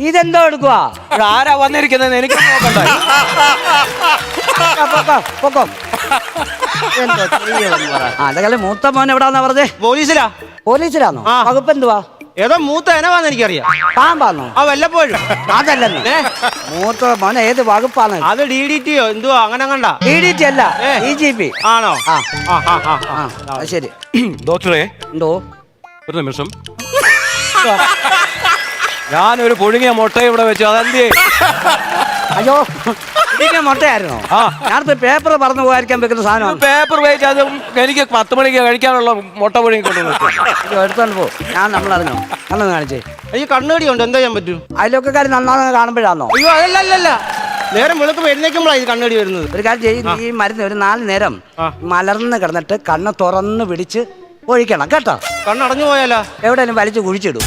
ഇതെന്തോ എടുക്കുവാ? ആരാ വന്നിരിക്കുന്നത് എനിക്ക് നോക്കണ്ട. പൊക്കോ. എന്തോ ചെയ്യുമെന്ന് പറ. അതെങ്കിലും മൂത്ത മോൻ എവിടാന്നാ പറഞ്ഞേ? പോലീസിലാ. പോലീസിലാണോ? ആ. വകുപ്പ് എന്തുവാ? ഏതോ മൂത്ത എനവാന്ന് എനിക്കറിയാം. പാമ്പാന്നോ? ആ വല്ലപ്പോഴും. അതല്ലെന്ന്. മൂത്ത മോൻ ഏത് വകുപ്പാണ്? അത് DDTയോ എന്തുവാ അങ്ങനെ കണ്ട. DDT അല്ല, DGP ആണോ? ആ ആ ആ ആ ആ അത് ശരി. ഡോക്ടറെ എന്തോ ഒരു നിമിഷം. ഞാനൊരു പുഴുങ്ങിയ മുട്ട ഇവിടെ വെച്ചു, അതെന്തേ? അയ്യോ, ഇടിക്കാൻ മുട്ടയായിരുന്നോ? ആ, ഞാനിപ്പോ പേപ്പർ പറഞ്ഞു പോകാതിരിക്കാൻ വെക്കുന്ന സാധനമാണ്. പേപ്പർ വെച്ച് അത് എനിക്ക് 10 മണിക്ക് കഴിക്കാനുള്ള മുട്ട പുഴുങ്ങി കൊണ്ടുവന്നു. എടുത്തോണ്ട് പോ. ഞാൻ നമ്മളറിഞ്ഞോ അന്നൊന്ന് കാണിച്ചേ. എനിക്ക് കണ്ണുകടിയുണ്ട്, എന്താ ചെയ്യാൻ പറ്റും? അയലൊക്കെക്കാർ നന്നാന്ന് കാണുമ്പോഴാണോ? അയ്യോ അതല്ല, നേരം വെളുക്കുമ്പോ എഴുന്നേക്കുമ്പോഴാണ് ഇത് കണ്ണടി വരുന്നത്. ഒരു കാര്യം ചെയ്യും, ഈ മരുന്ന് ഒരു 4 നേരം മലർന്ന് കിടന്നിട്ട് കണ്ണ് തുറന്ന് പിടിച്ച് ഒഴിക്കണം കേട്ടോ. കണ്ണടഞ്ഞു പോയാലോ? എവിടെയെങ്കിലും വലിച്ചു കുഴിച്ചിടും.